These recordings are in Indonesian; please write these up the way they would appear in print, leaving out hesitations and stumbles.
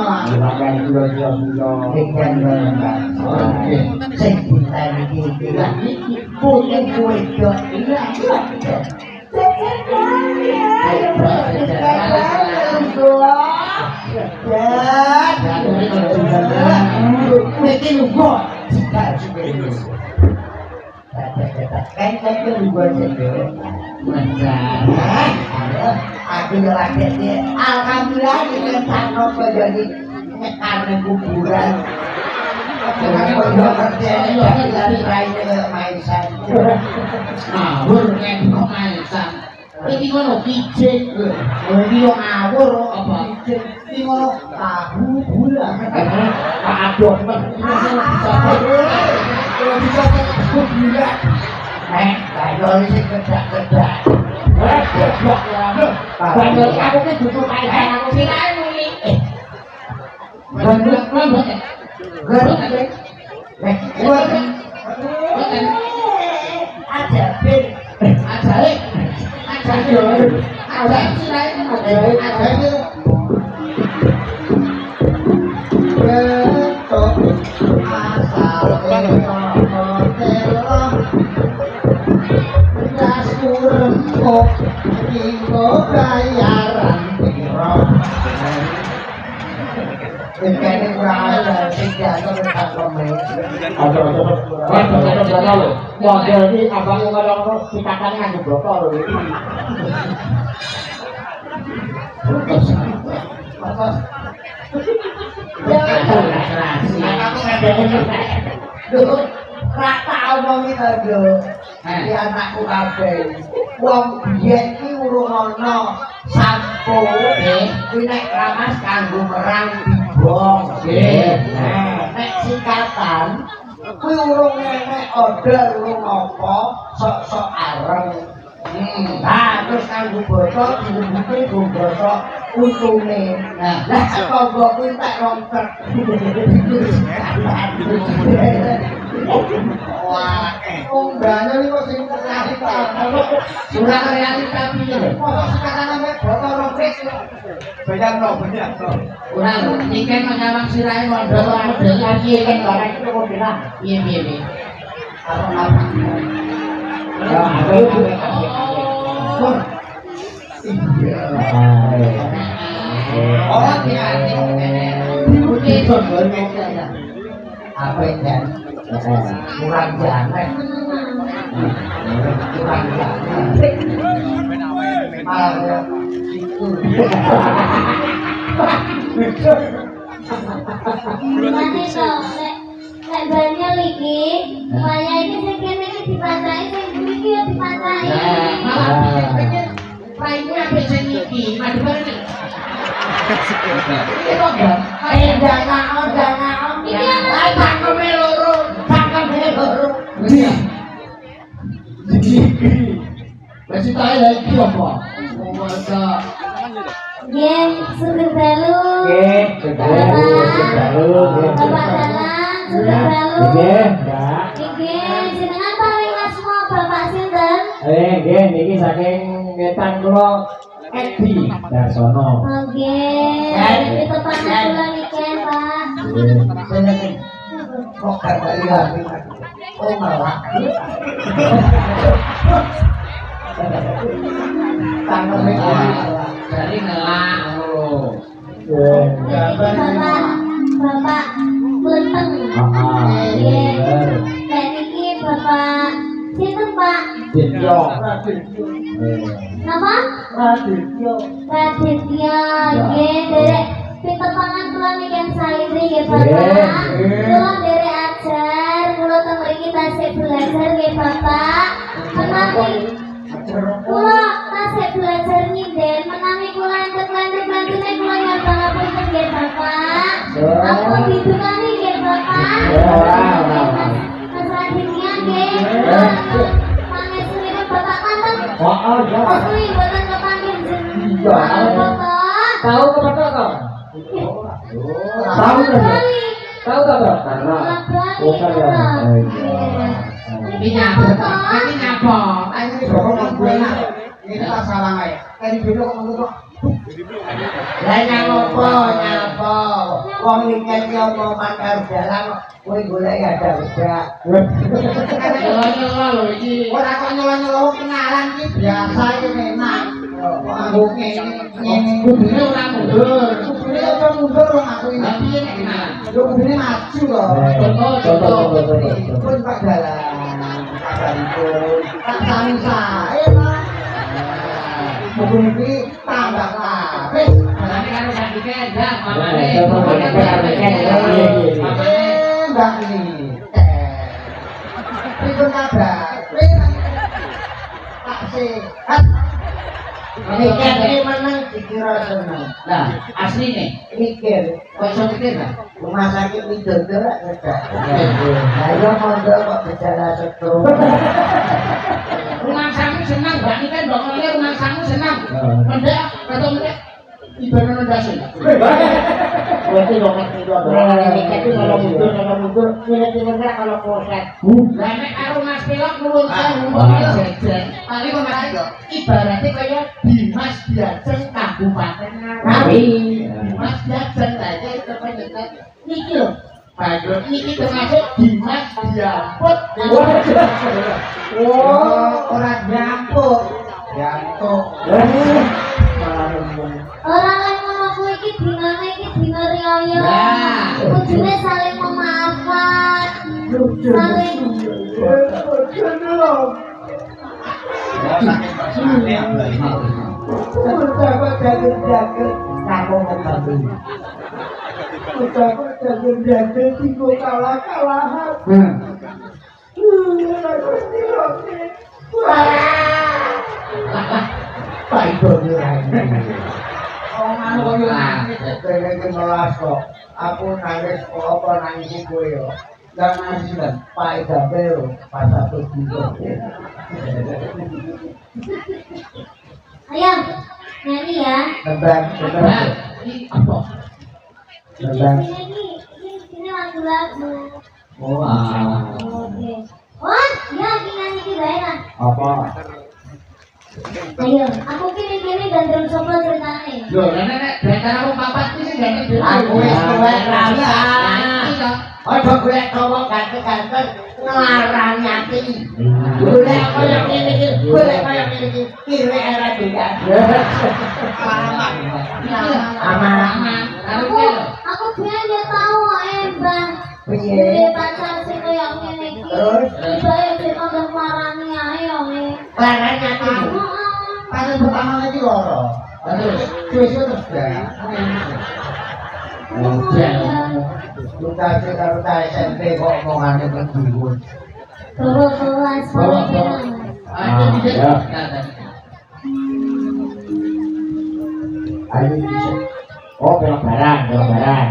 Makan kula-kula ikan barang. Sing ditani iki lah iki punya kuwe yo. Alhamdulillah dengan tanah jadi karena kuburan. Dengan pondok kerjanya dari lainnya maisan. Ngawur yang kok maisan. Ini ngono pijit. Ini yo ngawur apa? Ini ngono tahu gula. Pak Adok men. Kalau bisa gula. Kayo sing kedak-kedak. Goblok ya. Banyak aku ki butuh kaya aku sing ae muni. Banyak banget. Ada pin, Kayaknya kurang ada, tidak ada dekat komen. Ada loh. Model ini abang yang ngomong dikatakan nganggo botol loh. Dulu rata omong itu dulu di anakku kabeh. Wong biyen iki urung ana sampo kuwi nek ramas kanggo merang dibong nggih. Nek sikatan kuwi urung enek odol urung apa sok-sok areng. Nah, terus kanggo botol dibuke go botol untune. Lah kanggo kuwi tak rontek. Wah, unggahnya ini kok sing realita. Surat realita piye? Kok sekarang ame botol rontek. Bayangno. Kurang iki kan nyawang sirahe mondok model iki kan barang itu kok dina. Piye. Apa? Ya, aku oh, dia ini apa dan kurang janek malah nek banyak lagi, saya ini sekene iki dipacai, sing iki yo dipacai. Malah pikir raine ape sing iki, madu bareng. Itu enggak. Jangan. Iki ana cangkeme loro. Iya. Iki. Wes tae lagi apa? Masa Nggih, suger dalu. Nggih, dalu. Bapak dalang, suger dalu. Nggih, Mbak. Nggih, jenengan paling asma Bapak sinten? Nggih, niki saking ngetan kula Edi Darsono. Nggih, iki tepanan kula niki, Pak. Nggih. Kok kata iya oh malah. Tangan dari ngelak lho. Bapak Lenteng. Nggih. Nek niki Bapak sinten, Pak? Dityo. Napa? Raditya. Nggih, derek pitepangan kula niki salire nggih, Bapak. Kula derek ajar, kula teng mriki tasih belajar nggih, Bapak. Menawi kula tasih belajar nyinden, menawi kula entek-entek bantune kula nyapa ngapunten nggih, Bapak. Ampun didunani nggih, Bapak. Mas Raditya nggih. Pangestuipun Bapak kanten. Oh, ya. Kuwi mboten kepanggih jeneng. Tahu kepada kau? Tahu kan? Tahu tak Pak? Bukan ya. Ini nyapa. Ini bokong gue nak. Ini tak salah ya. Tadi dulu kok ngomong kok. Lah nyapa. Wong iki mau makan dalan kowe golek ada udah. Nyala-nyala lho iki. Ora kok nyolong-nyolong kenalan iki biasa iki memang. Aku ngene Kudune ora mundur. Kudune ora mundur wong aku iki. Lah piye nek kenalan? Yo kudune maju loh. Contoh. Pun Pak Dalan. Kabaripun. Tak sami sae, Pak. Buku iki tambah apik. Tapi karo sandike enggak mamane. Mbak ini. Pripun kabar? Tak sehat. Mikir ini menang dikira seneng. Lah, asline Mikir. kok iso mikir lah. Rumah sakit Widodo lah kerja. Ayo mondo kok bicara setrum. Rumah samu senang, Mbak ini kan dokternya rumah samu senang. Mendek atau mendek ibadah dasar. Berarti dokter itu orang mikir itu kalau mundur, milih-milih kalau koset. Lah nek karo Mas Pilok nuwun sewu jejer. Paling kok ibaratnya kaya Dimas Diajeng Kabupaten Ngawi. Dimas Diajeng aja itu penyekat. Niki lho. Padahal niki termasuk Dimas Diamput. Oh, orang nyampuk. Nyampuk. Orang lain ngomong kuwi iki dinane iki dina riyaya. Nah. Kudune saling memaafkan. Saling Ucapan jaget-jaget kamu membantu. Ucapan jaget-jaget tigo kalah-kalahan. Pak Ibu nangis. Anu kok yo nangis. Kene iki melas kok. Aku nangis kok apa nangis kowe yo. Lah nangis kan Pak Ibu pas satu dino. Ayo, nyanyi ya. Tembang, Nah, iki apa? tembang. Ini lagu-lagu. Wah. Oke. Wah, ya nyanyi iki bae lah. Apa? Ayo, aku kini gandrung sopo ceritane. Lho, nek antara wong papat iki sing gak ngerti. Aku wis tuwek rasa. Iya. Aja golek cowok ganteng-ganteng nglarani ati. Golek kaya ngene iki, golek kaya ngene iki, kire era juga. Aman. Aku biar dia tahu Mbak. Piye? Dia pacar sing koyo ngene iki. Terus? Ibae sing kok marani ae yo. Larani ati. Pas pertama iki loro. Terus terus ya. Luka karo ta SMP kok omongane pendiwun. Bawa sekolah. Ayo bisa. Oh, belok barang.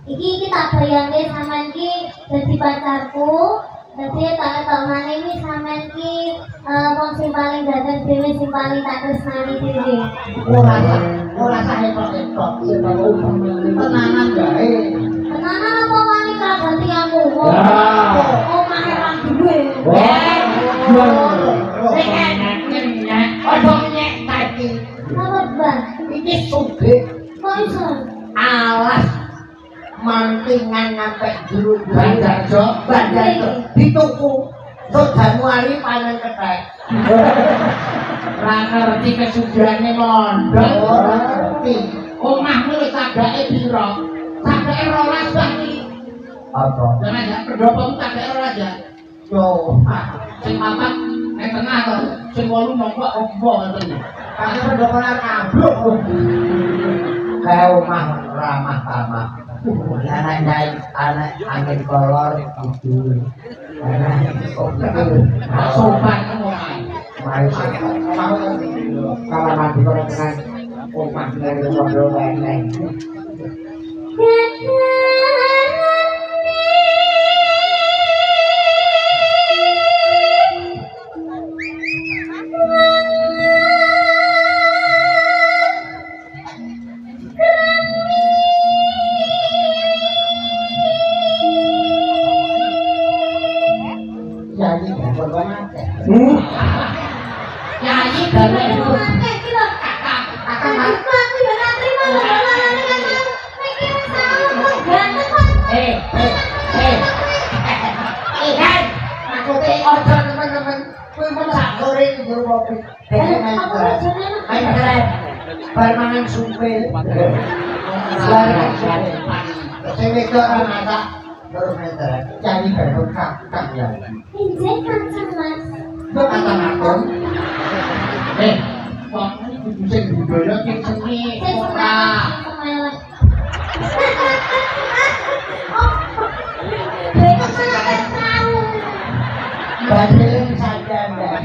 Iki tak bayangke sampean ki dadi pacarku. Dadi tak tomane iki sampean ki wong sing paling ganteng dhewe sing paling tak tresnani dhewe. Ora sah repot-repot. Tenanan gae. Tenanan apa wani karo ganti aku? Oh, mahe ra duwe. Ojo nyek tadi. Apa, Bang? Iki sugih Kok iso? alas mantingan sampai jero Banjarjo dituku sok Januari panen kethek. Ra ngerti kesugihane mondok. Ora ngerti. Omahmu wis cagake piro? Cagake 12 bang. Apa? Jangan ya pendopomu cagake 12 ya. Yo, Sing papat ning tengah to. Sing 8 mongko opo ngoten. pakai pendoponan ambruk. Kayak omah ramah tamah. Anak angin kolor itu. Sopan omah. Mari kalau mandi korek dengan omah dengan ngobrol lain. Jadi bukan mati. Nyanyi dari itu. kopi. Main keren. Bar mangan sumpil. Sing wedok ora masak terus main keren. Jadi baru kakak ya. Injek kancing mas. Kok kata ngakon? Kok kudu sing budaya sing seni ora. Badelin saja Mbak.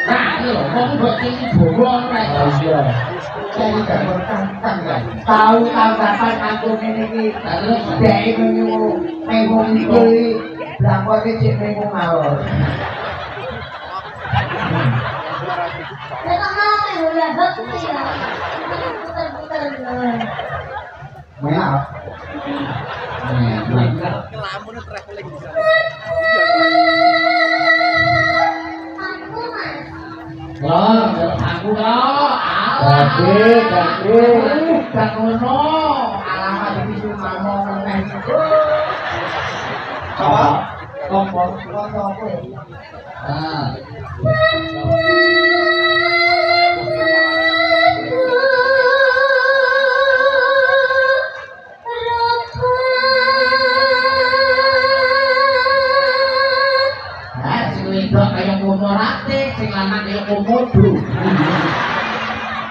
Nah, lho, kok mbok sing bawa ora Iya. Jadi baru kakak ya. Tahu tanggapan aku ngene iki. Terus dhek nyuwun mengko iki lakone cek mengko ngalor. Maaf. Aku kok. Gak ngono. Alamat iki cuma ngomong meneh. Apa? Kompor apa? Ah. Wedok kaya kono rate, sing lanang kaya komodo.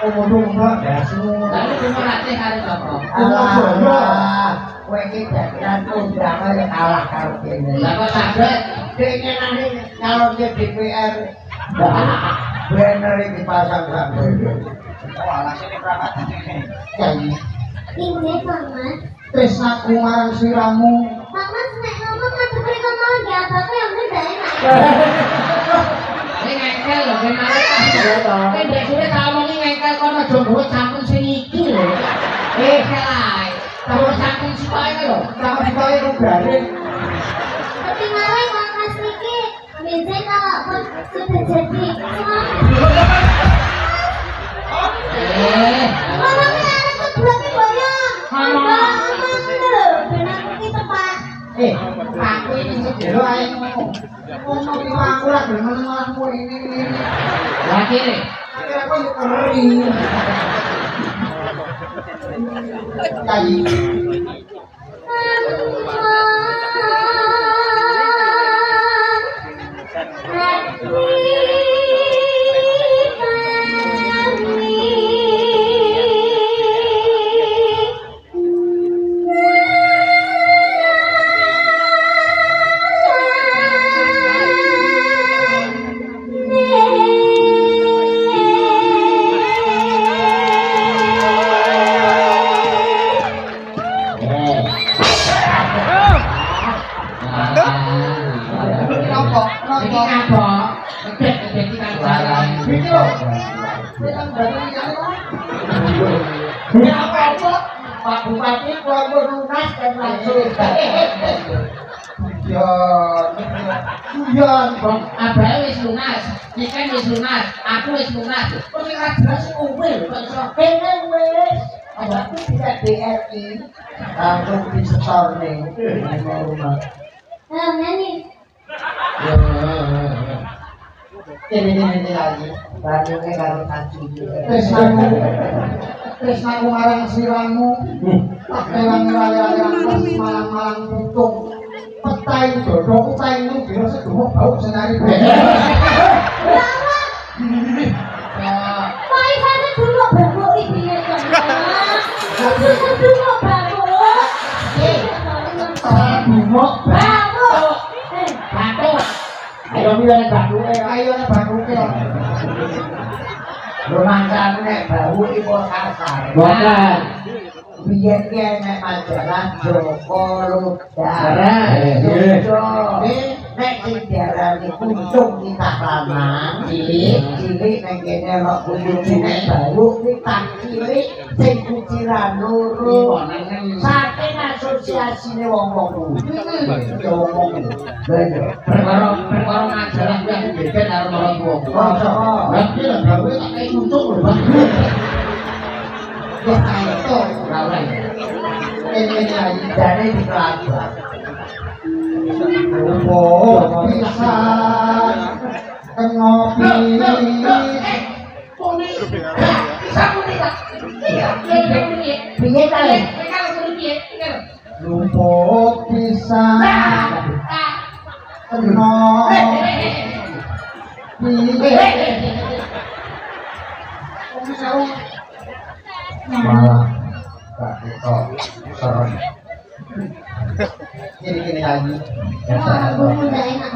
Komodo mbak dasu. Lalu kono rate karo sapa? Alah, kowe iki dagelan undangan ya kalah karo kene. Lah kok saged Dene nang nyalonke DPR. Bener iki pasang sampe. Oh, alasane berangkat ngene. Jadi, Injek mas. tresnaku marang siramu. Mas nek ngomong kan mereka mau ya, tapi yang beda enak. ini ngengkel lho, gimana? Ini ndek sore tak omongi ngengkel kono aja nggawa campur sing iki lho. Kelai. Nggawa campur sitoke lho. Sama sekali lu garing. Tapi malah kalau mas Niki, biasanya kalau pun sudah jadi semua. Ngomongnya ada kebetulan boyong. Ngomong lho, benar Niki tepat. Aku ini sedelo ae ngomong. Ngomong iki aku lah menengahmu ini. Lah kene. Akhirnya aku yuk kering. Kayi. Iki ngabok. Ngedek iki kan jalan. Iki lho. Kita baru nyari kok. Ya apa-apa. Pak Bupati keluar lunas dan langsung. Guyon. Bang, abahe wis lunas. Ikan wis lunas. Aku wis lunas. Kok sing ra jelas kowe lho kok iso. Kene wis. Aku tidak BRI. Langsung disetor nih. Ini rumah. Nani, Ini lagi. Banyune karo kacu. Tresnaku marang siramu. Tak kelang-kelang malang-malang putung. Petai dodok petai itu kira sedemuk bau senari. Pai sana dulu baru ini ya kan. Dulu baru. Dumuk Baru. Batu. ayo milih baduke ayo nek baduke lho mangkane nek bau iki kasar Boten. biyen ki nek majalah Joko Ludara nek sing diarani kuntung kita lama cilik nek kene kok kuntung nek bau kita cilik sing kuciran loro saking asosiasine wong-wong kuwi wong-wong Perkara majalah kuwi aku geger karo marang wong. Lah iki lho gawe tak kei kuntung lho, Bang. ya ayo Ora oleh. ini lagi jane di kelabang. Oh, bisa ngopi. Muni. Bisa muni tak? Iya. Piye ta le? Kalau muni piye? Lupuk bisa kena. Malah gak kita serem. Gini lagi. Aku udah enak.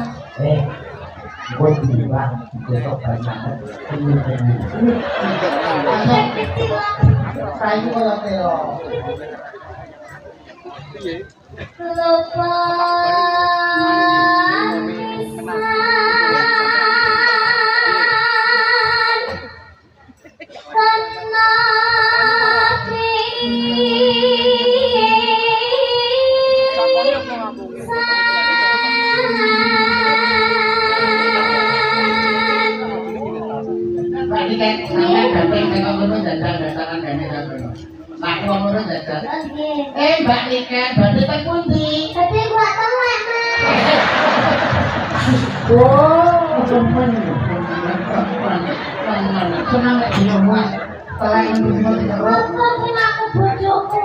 Gue bilang besok banyak. Saya kalau teo. Lupa Mbak Niken, berarti kan pundi? tapi gua telek Temen. Senang gak di rumah? Selain dulu terus. Kok sing aku bojoku?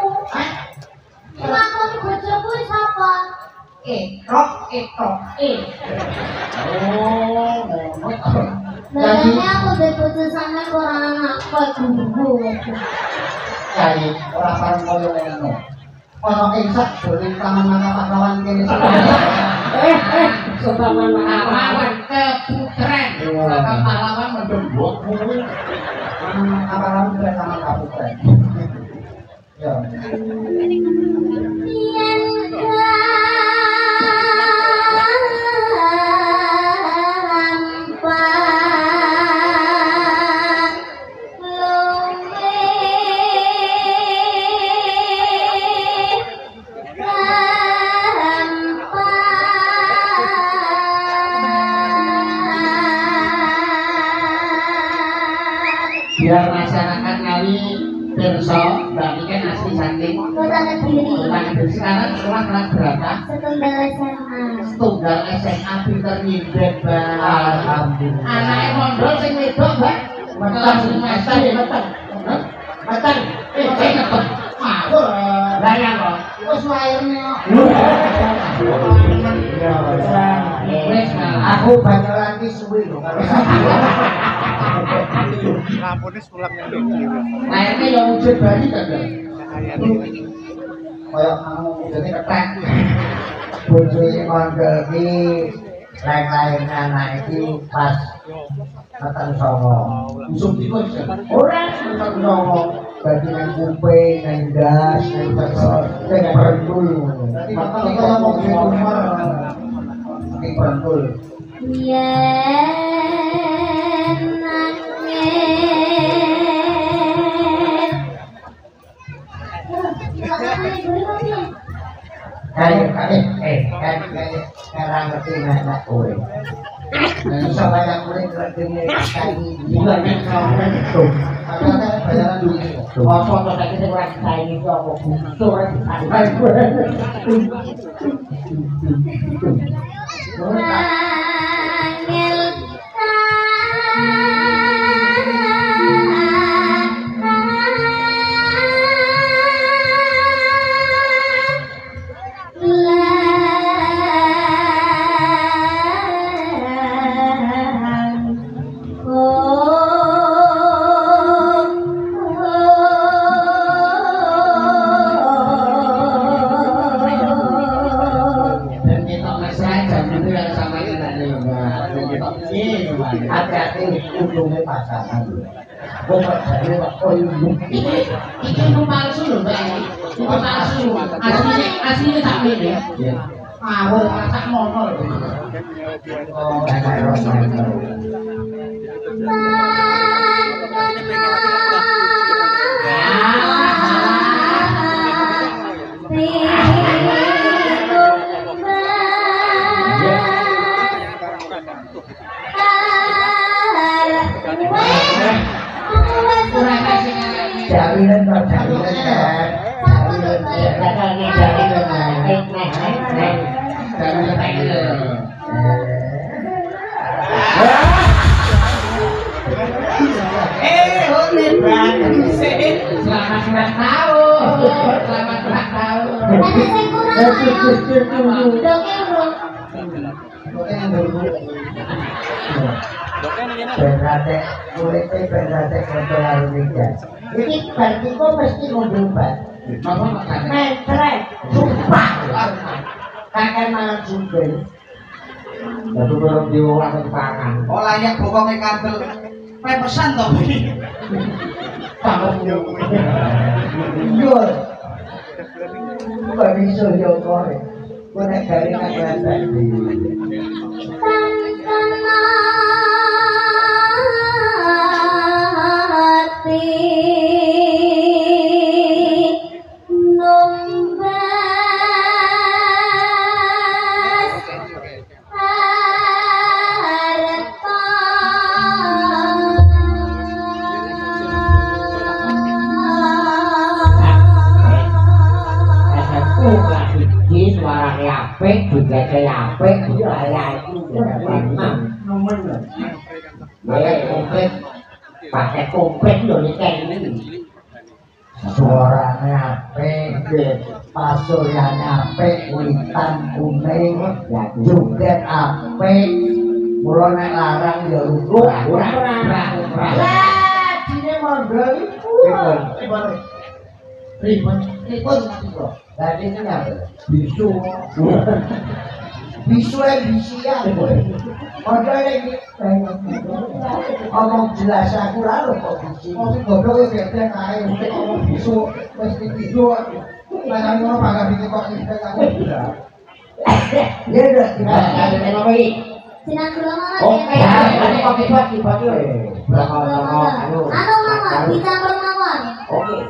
Sing aku bojoku sapa? Etok. Oh, ngono. Dadane aku bojo sampe ora anak kok gugu. Jadi orang bareng koyo ngono. Ono ingsak dolen taman mata pahlawan kene. Taman pahlawan keputren. Taman pahlawan mendembok kuwi. Pahlawan kene taman kaputren. Ya. Yen biar masyarakat Ngawi pirsa Mbak Niken asli saking Kota Kediri. Sekarang sekolah kelas berapa? Setunggal SMA. Tunggal SMA pinter nyindet Mbak. Alhamdulillah. Anake mondok sing wedok Mbak. Kelas semester meten. Meten. Sing ngepet. Ngawur. Lah ya kok. Wis lairne kok. Wis Aku banyolan ki suwi lho kalau Lampunya sulap yang tinggi. lairne yo wujud bayi kan. koyo kamu jadi ketek. Bojone mandel ki lain-lain anak iki pas matang songo. Usum diko sih. Ora matang songo. Bagi nang kuping, nang das, nang tersor, nang perendul. Dadi matang koyo mau umur. Nang perendul. Yen nangis. Kayak sekarang ngerti anak kowe. Bisa banyak kulit ngerti kaki juga nih kalau itu. Ada bayaran dulu. Foto tak kita kurang saya itu apa butuh ada gue. Angel Dan kita mesra jam itu yang sama kita nih Mbak. Dan kita ini hati-hati ujungnya pasangan. Gue percaya oh itu palsu loh Mbak. Itu palsu. Aslinya tak beda. Awal masak mono loh. Oh, kayak rasa. Jalinan kan, jalinan kan. Jalinan Selamat ulang tahun. Selamat ulang tahun. Ada saya kurang Berarti kulitnya berarti kontrol harumnya. Ini berarti kok mesti ngombe obat. Apa makan? Metrek, sumpah. Kakek malam sumpah. Lalu belum diulang ke tangan. Oh layak bokongnya kabel. Pepesan toh. Tangan yo. Kok bisa yo kore. Kok nek garingan kelihatan. Apik, budaya apik, budaya itu nemen lho. Ya komplit, pakai komplit lho iki. Suarane apik, pasuryane apik, witan kuning, joget apik. Mula nek larang ya ruko, ora. Lah, dine mondho iku. Pripun kok? Tadi ini apa? Bisu. Bisu bisian. Padahal ini ngomong jelas aku lalu kok bisi. Mesti bodoh ya biar naik. Mesti ngomong bisu. Mesti bisu. Jangan ngomong bangga bikin kok ini kamu sudah. Ya udah. Ada apa ini? Sinan kula mawon. Oke, ini kopi pagi. Anu mawon, dicampur mawon. Oke.